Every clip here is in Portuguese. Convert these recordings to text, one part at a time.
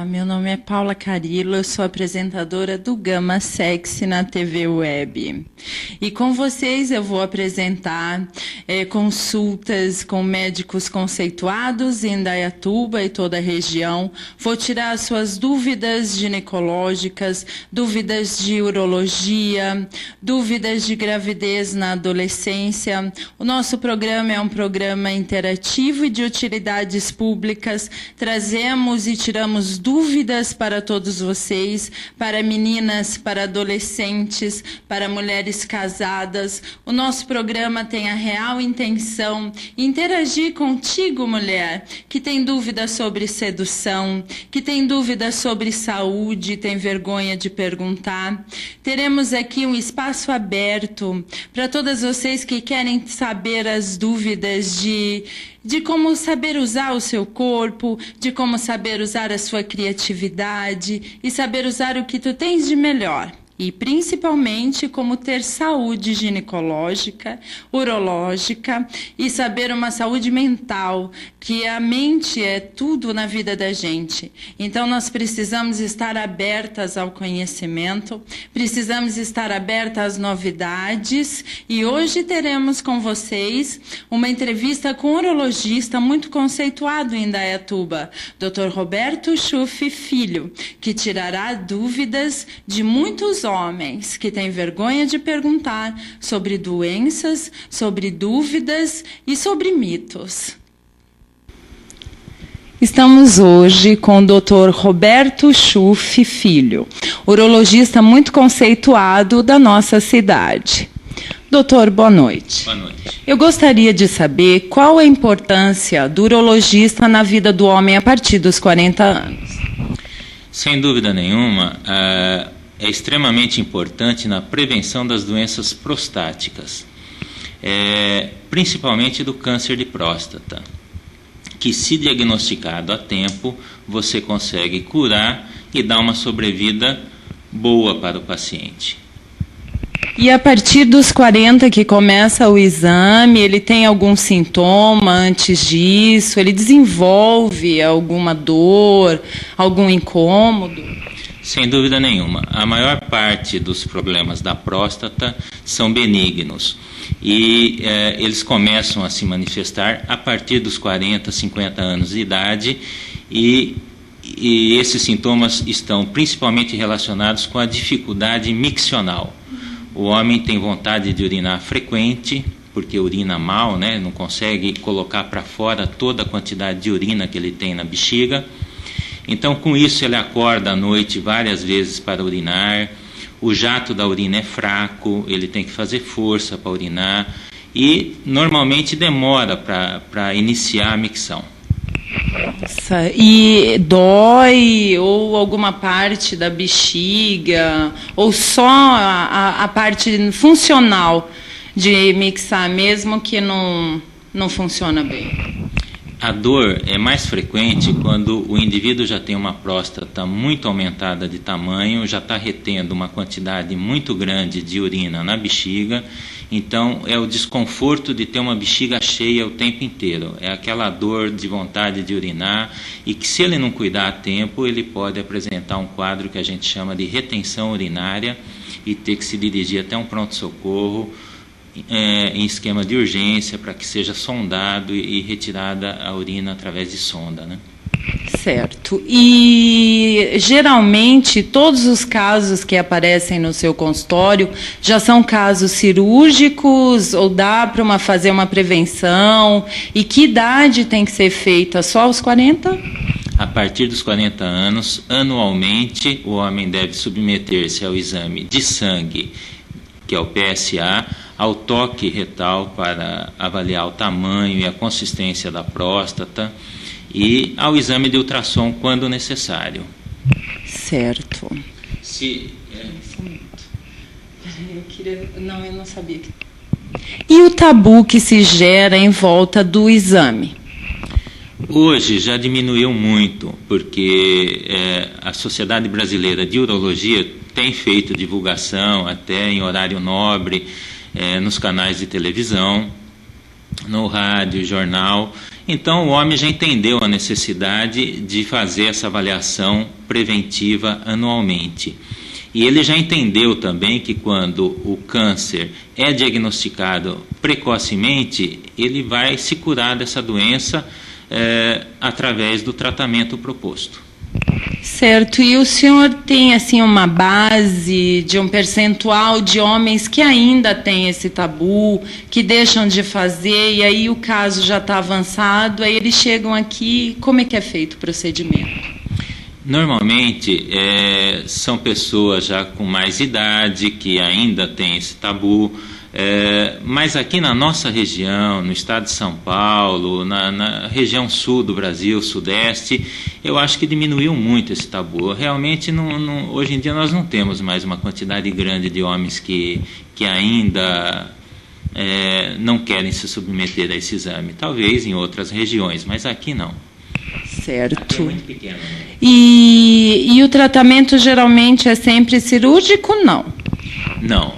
meu nome é Paula Carilo, eu sou apresentadora do Gama Sexy na TV Web. E com vocês eu vou apresentar consultas com médicos conceituados em Indaiatuba e toda a região. Vou tirar as suas dúvidas ginecológicas, dúvidas de urologia, dúvidas de gravidez na adolescência. O nosso programa é um programa interativo e de utilidades públicas. Trazemos e tiramos dúvidas para todos vocês, para meninas, para adolescentes, para mulheres casadas. O nosso programa tem a real intenção de interagir contigo, mulher, que tem dúvidas sobre sedução, que tem dúvidas sobre saúde, tem vergonha de perguntar. Teremos aqui um espaço aberto para todas vocês que querem saber as dúvidas de como saber usar o seu corpo, de como saber usar a sua criatividade e saber usar o que tu tens de melhor. E principalmente como ter saúde ginecológica, urológica e saber uma saúde mental, que a mente é tudo na vida da gente. Então nós precisamos estar abertas ao conhecimento, precisamos estar abertas às novidades e hoje teremos com vocês uma entrevista com um urologista muito conceituado em Indaiatuba, Dr. Roberto Schuff Filho, que tirará dúvidas de muitos homens que têm vergonha de perguntar sobre doenças, sobre dúvidas e sobre mitos. Estamos hoje com o Dr. Roberto Schuff Filho, urologista muito conceituado da nossa cidade. Doutor, boa noite. Boa noite. Eu gostaria de saber qual a importância do urologista na vida do homem a partir dos 40 anos. Sem dúvida nenhuma, é extremamente importante na prevenção das doenças prostáticas, principalmente do câncer de próstata, que, se diagnosticado a tempo, você consegue curar e dar uma sobrevida boa para o paciente. E a partir dos 40 que começa o exame, ele tem algum sintoma antes disso? Ele desenvolve alguma dor, algum incômodo? Sem dúvida nenhuma. A maior parte dos problemas da próstata são benignos e eles começam a se manifestar a partir dos 40, 50 anos de idade e esses sintomas estão principalmente relacionados com a dificuldade miccional. O homem tem vontade de urinar frequente, porque urina mal, né? Não consegue colocar para fora toda a quantidade de urina que ele tem na bexiga. Então, com isso, ele acorda à noite várias vezes para urinar, o jato da urina é fraco, ele tem que fazer força para urinar e, normalmente, demora para iniciar a micção. Nossa, e dói ou alguma parte da bexiga, ou só a parte funcional de mixar, mesmo que não funciona bem? A dor é mais frequente quando o indivíduo já tem uma próstata muito aumentada de tamanho, já está retendo uma quantidade muito grande de urina na bexiga, então é o desconforto de ter uma bexiga cheia o tempo inteiro, é aquela dor de vontade de urinar e que, se ele não cuidar a tempo, ele pode apresentar um quadro que a gente chama de retenção urinária e ter que se dirigir até um pronto-socorro em esquema de urgência para que seja sondado e retirada a urina através de sonda, né? Certo. E geralmente todos os casos que aparecem no seu consultório já são casos cirúrgicos ou dá para fazer uma prevenção? E que idade tem que ser feita? Só aos 40? A partir dos 40 anos, anualmente, o homem deve submeter-se ao exame de sangue, que é o PSA, ao toque retal para avaliar o tamanho e a consistência da próstata e ao exame de ultrassom quando necessário. Certo. Eu não sabia. E o tabu que se gera em volta do exame? Hoje já diminuiu muito, porque a Sociedade Brasileira de Urologia tem feito divulgação até em horário nobre, nos canais de televisão, no rádio, jornal, Então o homem já entendeu a necessidade de fazer essa avaliação preventiva anualmente. E ele já entendeu também que quando o câncer é diagnosticado precocemente, ele vai se curar dessa doença através do tratamento proposto. Certo, e o senhor tem assim uma base de um percentual de homens que ainda têm esse tabu, que deixam de fazer, e aí o caso já está avançado, aí eles chegam aqui, como é que é feito o procedimento? Normalmente são pessoas já com mais idade, que ainda têm esse tabu, mas aqui na nossa região, no estado de São Paulo, na região sul do Brasil, sudeste, eu acho que diminuiu muito esse tabu. Realmente, hoje em dia, nós não temos mais uma quantidade grande de homens que ainda não querem se submeter a esse exame. Talvez em outras regiões, mas aqui não. Certo. Aqui é muito pequeno. E o tratamento geralmente é sempre cirúrgico, não? Não,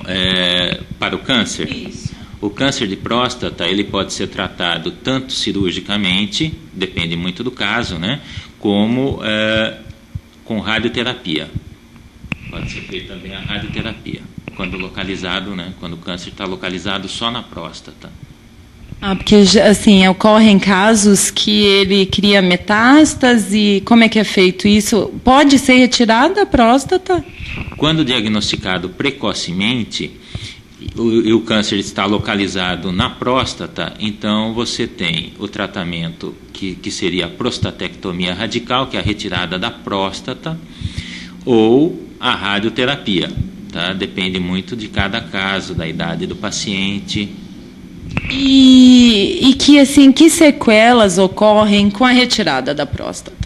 para o câncer, Isso. O câncer de próstata ele pode ser tratado tanto cirurgicamente, depende muito do caso, né, como com radioterapia. Pode ser feita também a radioterapia, quando localizado, né, quando o câncer está localizado só na próstata. Porque assim, ocorrem casos que ele cria metástase, como é que é feito isso? Pode ser retirada a próstata? Quando diagnosticado precocemente e o câncer está localizado na próstata, então você tem o tratamento que seria a prostatectomia radical, que é a retirada da próstata, ou a radioterapia, tá? Depende muito de cada caso, da idade do paciente. E que sequelas ocorrem com a retirada da próstata?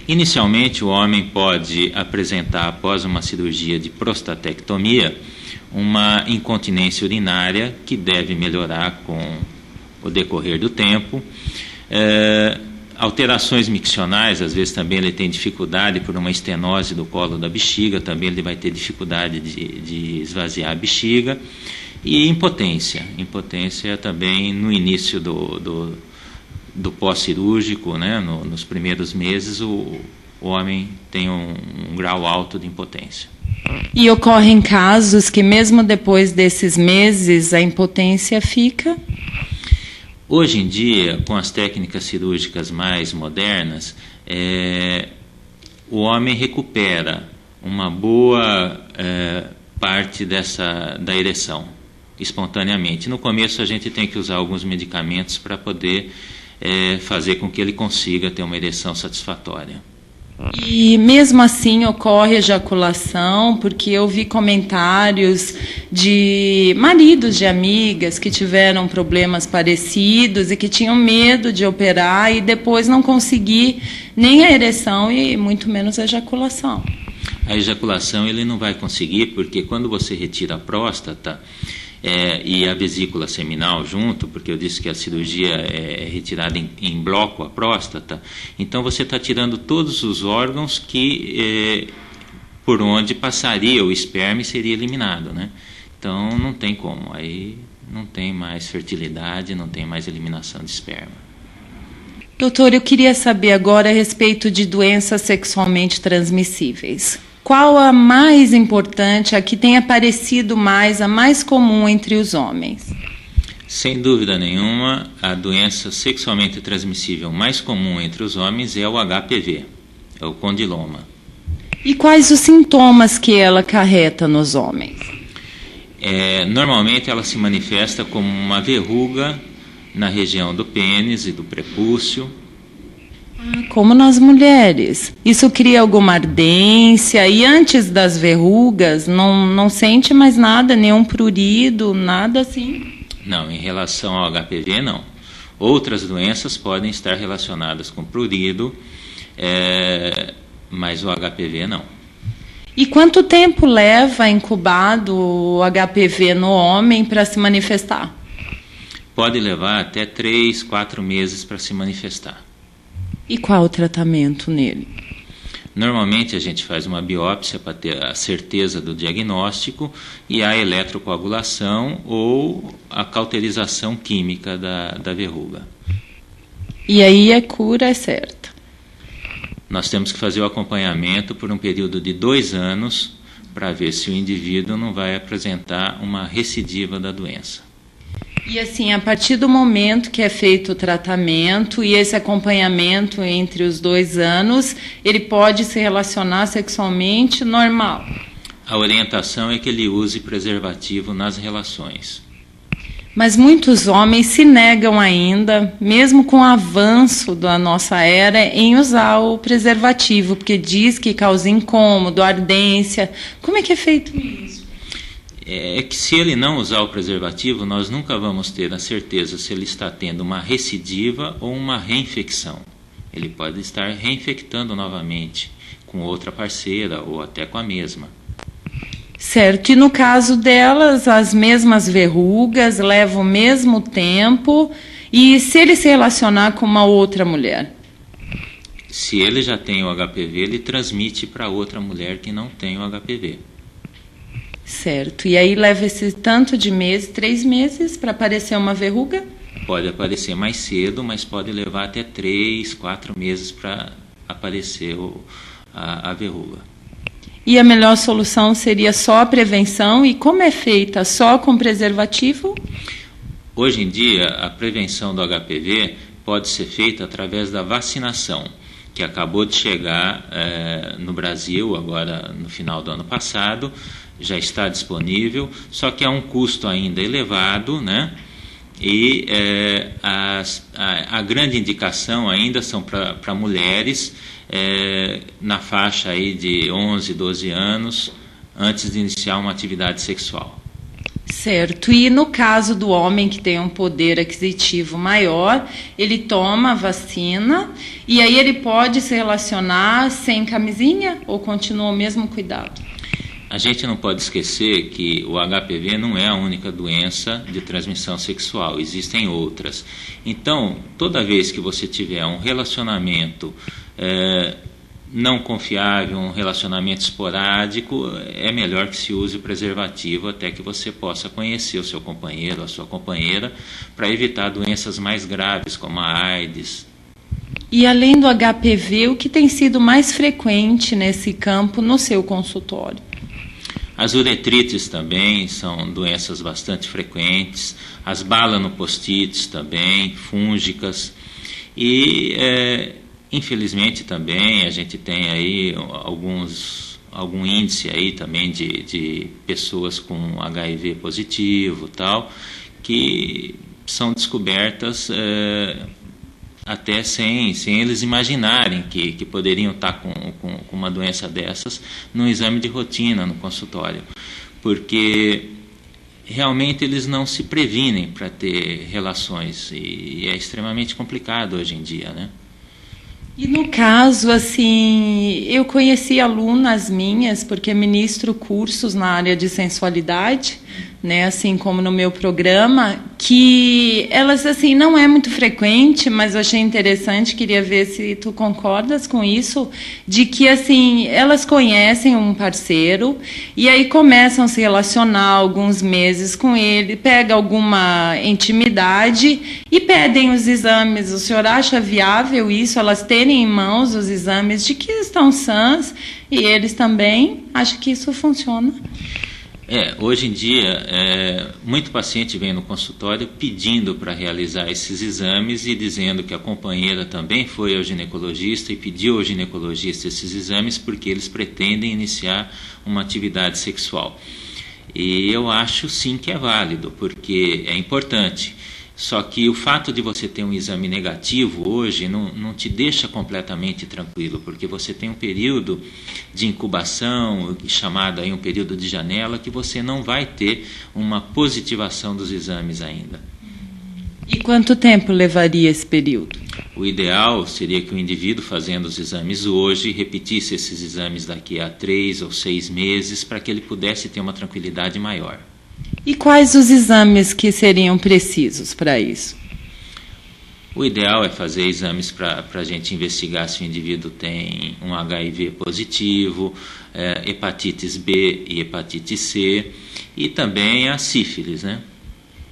Inicialmente, o homem pode apresentar, após uma cirurgia de prostatectomia, uma incontinência urinária que deve melhorar com o decorrer do tempo. Alterações miccionais, às vezes também ele tem dificuldade por uma estenose do colo da bexiga, também ele vai ter dificuldade de esvaziar a bexiga. E impotência também no início do pós-cirúrgico, né, nos primeiros meses, o homem tem um grau alto de impotência. E ocorrem casos que mesmo depois desses meses a impotência fica? Hoje em dia, com as técnicas cirúrgicas mais modernas, o homem recupera uma boa parte da ereção espontaneamente. No começo a gente tem que usar alguns medicamentos para poder fazer com que ele consiga ter uma ereção satisfatória. E mesmo assim ocorre ejaculação, porque eu vi comentários de maridos de amigas que tiveram problemas parecidos e que tinham medo de operar e depois não conseguir nem a ereção e muito menos a ejaculação. A ejaculação ele não vai conseguir, porque quando você retira a próstata e a vesícula seminal junto, porque eu disse que a cirurgia é retirada em bloco a próstata, então você está tirando todos os órgãos por onde passaria o esperma e seria eliminado, né? Então não tem como, aí não tem mais fertilidade, não tem mais eliminação de esperma. Doutor, eu queria saber agora a respeito de doenças sexualmente transmissíveis. Qual a mais importante, a que tem aparecido mais, a mais comum entre os homens? Sem dúvida nenhuma, a doença sexualmente transmissível mais comum entre os homens é o HPV, é o condiloma. E quais os sintomas que ela acarreta nos homens? Normalmente ela se manifesta como uma verruga na região do pênis e do prepúcio. Como nas mulheres. Isso cria alguma ardência e antes das verrugas não sente mais nada, nenhum prurido, nada assim? Não, em relação ao HPV não. Outras doenças podem estar relacionadas com prurido, mas o HPV não. E quanto tempo leva incubado o HPV no homem para se manifestar? Pode levar até 3, 4 meses para se manifestar. E qual o tratamento nele? Normalmente a gente faz uma biópsia para ter a certeza do diagnóstico e a eletrocoagulação ou a cauterização química da verruga. E aí a cura é certa. Nós temos que fazer o acompanhamento por um período de 2 anos para ver se o indivíduo não vai apresentar uma recidiva da doença. E assim, a partir do momento que é feito o tratamento e esse acompanhamento entre os 2 anos, ele pode se relacionar sexualmente normal? A orientação é que ele use preservativo nas relações. Mas muitos homens se negam ainda, mesmo com o avanço da nossa era, em usar o preservativo, porque diz que causa incômodo, ardência. Como é que é feito isso? É que se ele não usar o preservativo, nós nunca vamos ter a certeza se ele está tendo uma recidiva ou uma reinfecção. Ele pode estar reinfectando novamente com outra parceira ou até com a mesma. Certo, e no caso delas, as mesmas verrugas, levam o mesmo tempo, e se ele se relacionar com uma outra mulher? Se ele já tem o HPV, ele transmite para outra mulher que não tem o HPV. Certo, e aí leva esse tanto de meses, 3 meses, para aparecer uma verruga? Pode aparecer mais cedo, mas pode levar até 3, 4 meses para aparecer a verruga. E a melhor solução seria só a prevenção? E como é feita? Só com preservativo? Hoje em dia, a prevenção do HPV pode ser feita através da vacinação, que acabou de chegar no Brasil, agora no final do ano passado, já está disponível, só que é um custo ainda elevado, né? E a grande indicação ainda são para mulheres na faixa aí de 11, 12 anos, antes de iniciar uma atividade sexual. Certo. E no caso do homem que tem um poder aquisitivo maior, ele toma a vacina e aí ele pode se relacionar sem camisinha ou continua o mesmo cuidado? A gente não pode esquecer que o HPV não é a única doença de transmissão sexual, existem outras. Então, toda vez que você tiver um relacionamento não confiável, um relacionamento esporádico, é melhor que se use o preservativo até que você possa conhecer o seu companheiro, a sua companheira, para evitar doenças mais graves, como a AIDS. E além do HPV, o que tem sido mais frequente nesse campo no seu consultório? As uretrites também são doenças bastante frequentes, as balanopostites também, fúngicas, e infelizmente também a gente tem aí algum índice aí também de pessoas com HIV positivo, tal, que são descobertas até sem eles imaginarem que poderiam estar com uma doença dessas no exame de rotina, no consultório, porque realmente eles não se previnem para ter relações e é extremamente complicado hoje em dia, né? E no caso, assim, eu conheci alunas minhas, porque ministro cursos na área de sensualidade, né, assim como no meu programa, que elas, assim, não é muito frequente, mas eu achei interessante, queria ver se tu concordas com isso, de que, assim, elas conhecem um parceiro e aí começam a se relacionar alguns meses com ele, pega alguma intimidade e pedem os exames. O senhor acha viável isso, elas terem em mãos os exames de que estão sãs e eles também? Acho que isso funciona. Hoje em dia, muito paciente vem no consultório pedindo para realizar esses exames e dizendo que a companheira também foi ao ginecologista e pediu ao ginecologista esses exames porque eles pretendem iniciar uma atividade sexual. E eu acho sim que é válido, porque é importante. Só que o fato de você ter um exame negativo hoje não te deixa completamente tranquilo, porque você tem um período de incubação, chamado aí um período de janela, que você não vai ter uma positivação dos exames ainda. E quanto tempo levaria esse período? O ideal seria que o indivíduo, fazendo os exames hoje, repetisse esses exames daqui a 3 ou 6 meses, para que ele pudesse ter uma tranquilidade maior. E quais os exames que seriam precisos para isso? O ideal é fazer exames para a gente investigar se o indivíduo tem um HIV positivo, hepatites B e hepatite C, e também a sífilis, né?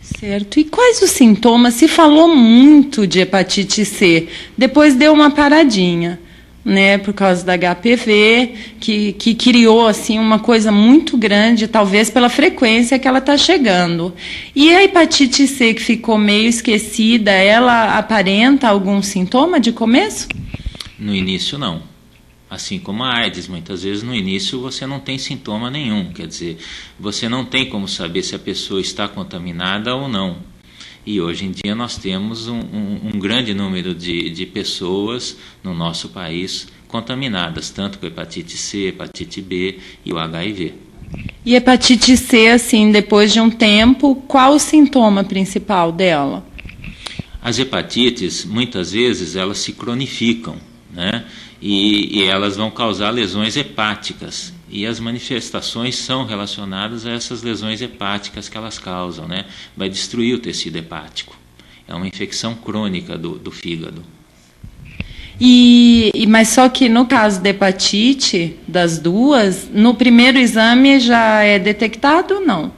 Certo. E quais os sintomas? Se falou muito de hepatite C, depois deu uma paradinha, né, por causa da HPV, que criou assim uma coisa muito grande, talvez pela frequência que ela está chegando. E a hepatite C, que ficou meio esquecida, ela aparenta algum sintoma de começo? No início, não. Assim como a AIDS, muitas vezes no início você não tem sintoma nenhum, quer dizer, você não tem como saber se a pessoa está contaminada ou não. E hoje em dia nós temos um grande número de pessoas no nosso país contaminadas, tanto com hepatite C, hepatite B e o HIV. E hepatite C, assim, depois de um tempo, qual o sintoma principal dela? As hepatites, muitas vezes, elas se cronificam, né? E elas vão causar lesões hepáticas. E as manifestações são relacionadas a essas lesões hepáticas que elas causam, né? Vai destruir o tecido hepático. É uma infecção crônica do fígado. Mas só que no caso da hepatite, das duas, no primeiro exame já é detectado ou não?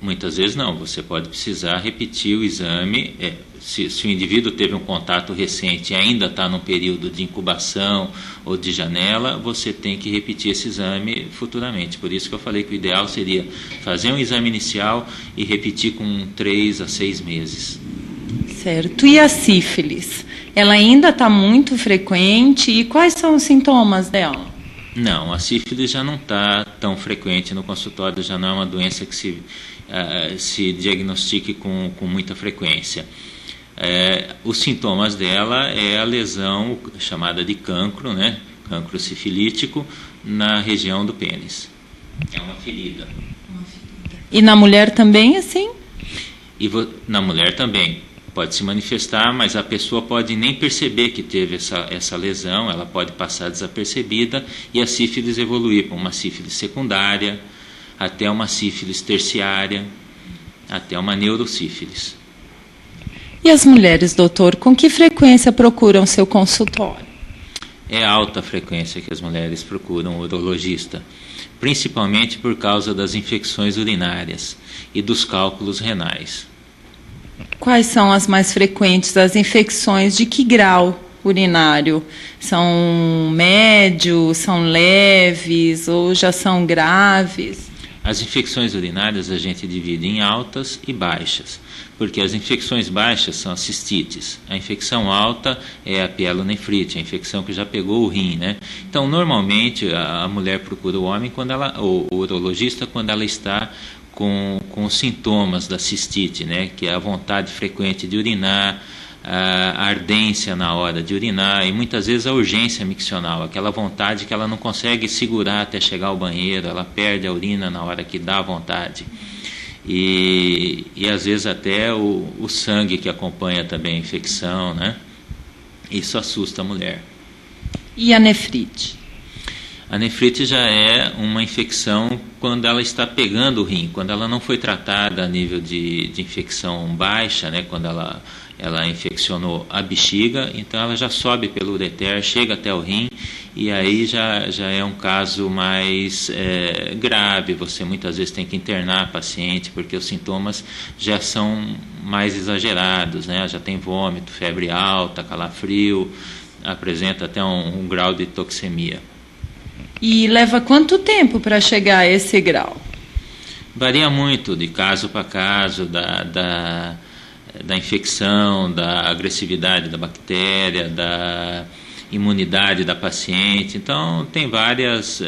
Muitas vezes não. Você pode precisar repetir o exame. Se o indivíduo teve um contato recente e ainda está num período de incubação ou de janela, você tem que repetir esse exame futuramente. Por isso que eu falei que o ideal seria fazer um exame inicial e repetir com 3 a 6 meses. Certo. E a sífilis? Ela ainda está muito frequente e quais são os sintomas dela? Não, a sífilis já não está tão frequente no consultório, já não é uma doença que se diagnostique com muita frequência. Os sintomas dela é a lesão chamada de cancro, né? Cancro sifilítico na região do pênis. É uma ferida. E na mulher também assim? Na mulher também pode se manifestar, mas a pessoa pode nem perceber que teve essa lesão, ela pode passar desapercebida e a sífilis evoluir para uma sífilis secundária, até uma sífilis terciária, até uma neurosífilis. E as mulheres, doutor, com que frequência procuram seu consultório? É alta a frequência que as mulheres procuram o urologista, principalmente por causa das infecções urinárias e dos cálculos renais. Quais são as mais frequentes? As infecções de que grau urinário? São médios, são leves ou já são graves? As infecções urinárias a gente divide em altas e baixas, porque as infecções baixas são as cistites. A infecção alta é a pielonefrite, a infecção que já pegou o rim, né? Então, normalmente, a mulher procura o homem, o urologista, quando ela está com os sintomas da cistite, né? Que é a vontade frequente de urinar, a ardência na hora de urinar e muitas vezes a urgência miccional, aquela vontade que ela não consegue segurar até chegar ao banheiro, ela perde a urina na hora que dá vontade. E às vezes até o sangue que acompanha também a infecção, né? Isso assusta a mulher. E a nefrite? A nefrite já é uma infecção quando ela está pegando o rim, quando ela não foi tratada a nível de infecção baixa, né? Quando ela infeccionou a bexiga, então ela já sobe pelo ureter, chega até o rim, e aí já é um caso mais grave. Você muitas vezes tem que internar a paciente, porque os sintomas já são mais exagerados, né? Já tem vômito, febre alta, calafrio, apresenta até um grau de toxemia. E leva quanto tempo para chegar a esse grau? Varia muito de caso para caso, da infecção, da agressividade da bactéria, da imunidade da paciente. Então, tem várias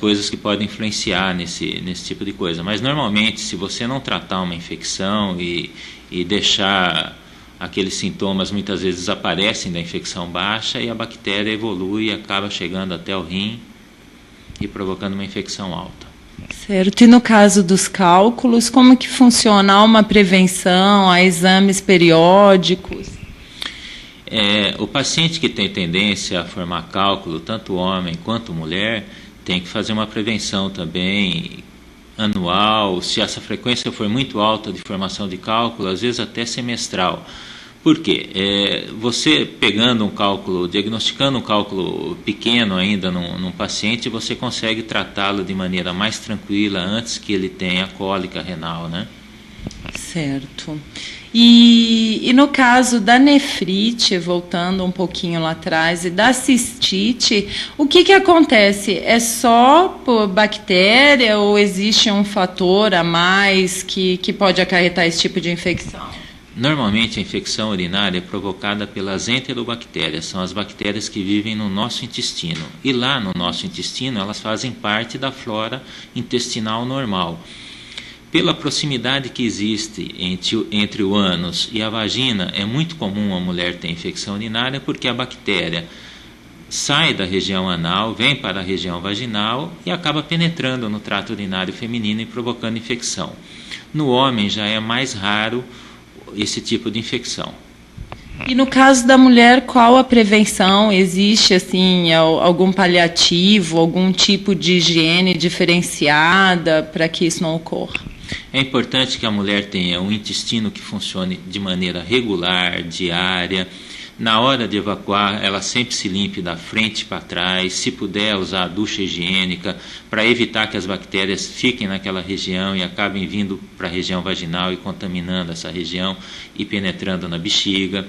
coisas que podem influenciar nesse tipo de coisa. Mas, normalmente, se você não tratar uma infecção e deixar aqueles sintomas, muitas vezes desaparecem da infecção baixa e a bactéria evolui e acaba chegando até o rim e provocando uma infecção alta. Certo. E no caso dos cálculos, como que funciona? Há uma prevenção, há exames periódicos? O paciente que tem tendência a formar cálculo, tanto homem quanto mulher, tem que fazer uma prevenção também anual. Se essa frequência for muito alta de formação de cálculo, às vezes até semestral, Por quê? Você pegando um cálculo, diagnosticando um cálculo pequeno ainda num paciente, você consegue tratá-lo de maneira mais tranquila antes que ele tenha cólica renal, né? Certo. E no caso da nefrite, voltando um pouquinho lá atrás, e da cistite, o que acontece? É só por bactéria ou existe um fator a mais que pode acarretar esse tipo de infecção? Normalmente a infecção urinária é provocada pelas enterobactérias, são as bactérias que vivem no nosso intestino. E lá no nosso intestino elas fazem parte da flora intestinal normal. Pela proximidade que existe entre o ânus e a vagina, é muito comum a mulher ter infecção urinária porque a bactéria sai da região anal, vem para a região vaginal e acaba penetrando no trato urinário feminino e provocando infecção. No homem já é mais raro esse tipo de infecção. E no caso da mulher, qual a prevenção? Existe assim algum paliativo, algum tipo de higiene diferenciada para que isso não ocorra? É importante que a mulher tenha um intestino que funcione de maneira regular, diária. Na hora de evacuar, ela sempre se limpe da frente para trás, se puder usar a ducha higiênica, para evitar que as bactérias fiquem naquela região e acabem vindo para a região vaginal e contaminando essa região e penetrando na bexiga.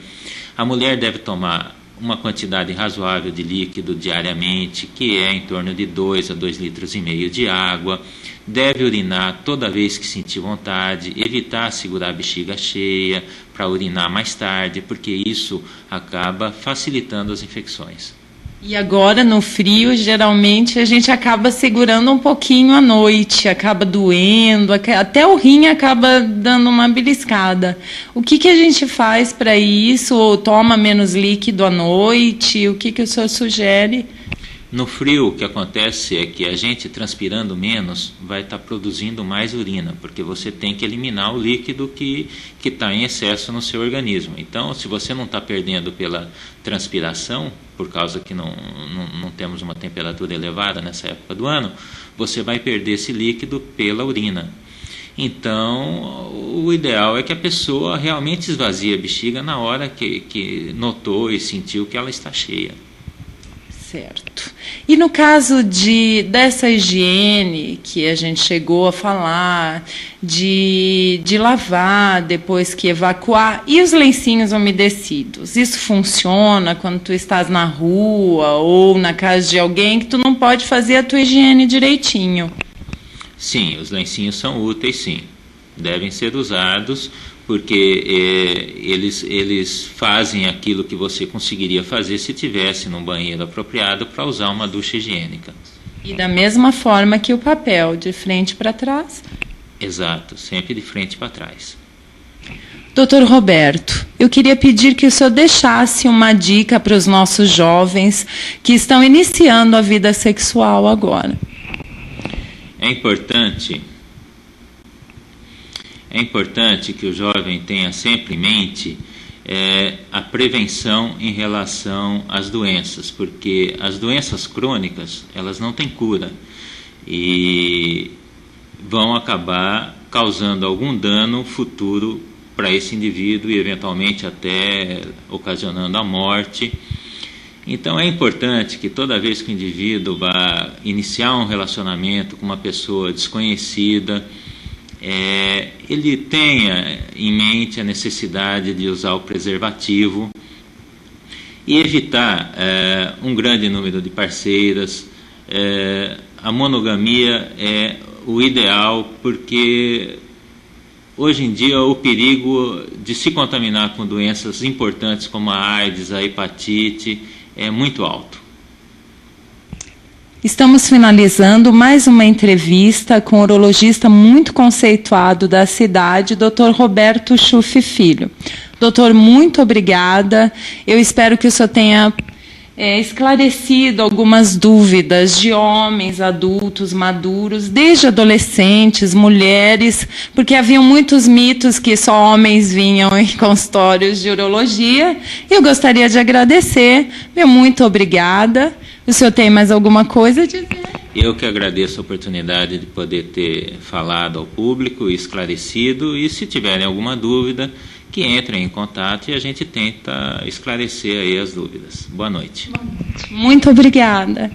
A mulher deve tomar uma quantidade razoável de líquido diariamente, que é em torno de 2 a 2,5 litros de água. Deve urinar toda vez que sentir vontade, evitar segurar a bexiga cheia para urinar mais tarde, porque isso acaba facilitando as infecções. E agora, no frio, geralmente a gente acaba segurando um pouquinho à noite, acaba doendo, até o rim acaba dando uma beliscada. O que a gente faz para isso? Ou toma menos líquido à noite? O que o senhor sugere? No frio, o que acontece é que a gente, transpirando menos, vai estar produzindo mais urina, porque você tem que eliminar o líquido que está em excesso no seu organismo. Então, se você não está perdendo pela transpiração, por causa que não temos uma temperatura elevada nessa época do ano, você vai perder esse líquido pela urina. Então, o ideal é que a pessoa realmente esvazie a bexiga na hora que notou e sentiu que ela está cheia. Certo. E no caso dessa higiene que a gente chegou a falar, de lavar depois que evacuar, e os lencinhos umedecidos? Isso funciona quando tu estás na rua ou na casa de alguém que tu não pode fazer a tua higiene direitinho? Sim, os lencinhos são úteis, sim. Devem ser usados porque eles fazem aquilo que você conseguiria fazer se tivesse num banheiro apropriado para usar uma ducha higiênica. E da mesma forma que o papel, de frente para trás? Exato, sempre de frente para trás. Doutor Roberto, eu queria pedir que o senhor deixasse uma dica para os nossos jovens que estão iniciando a vida sexual agora. É importante que o jovem tenha sempre em mente a prevenção em relação às doenças, porque as doenças crônicas, elas não têm cura e vão acabar causando algum dano futuro para esse indivíduo e eventualmente até ocasionando a morte. Então é importante que toda vez que o indivíduo vá iniciar um relacionamento com uma pessoa desconhecida, ele tenha em mente a necessidade de usar o preservativo e evitar um grande número de parceiras. A monogamia é o ideal, porque hoje em dia o perigo de se contaminar com doenças importantes como a AIDS, a hepatite, é muito alto. Estamos finalizando mais uma entrevista com o urologista muito conceituado da cidade, Dr. Roberto Schuff Filho. Doutor, muito obrigada. Eu espero que o senhor tenha esclarecido algumas dúvidas de homens, adultos, maduros, desde adolescentes, mulheres, porque haviam muitos mitos que só homens vinham em consultórios de urologia. Eu gostaria de agradecer. Meu muito obrigada. O senhor tem mais alguma coisa a dizer? Eu que agradeço a oportunidade de poder ter falado ao público, esclarecido, e se tiverem alguma dúvida, que entrem em contato e a gente tenta esclarecer aí as dúvidas. Boa noite. Muito obrigada.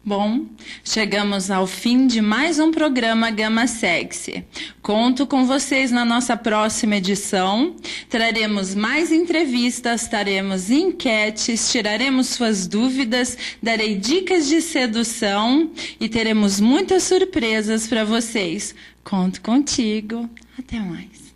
Bom, chegamos ao fim de mais um programa Gama Sexy. Conto com vocês na nossa próxima edição. Traremos mais entrevistas, teremos enquetes, tiraremos suas dúvidas, darei dicas de sedução e teremos muitas surpresas para vocês. Conto contigo. Até mais.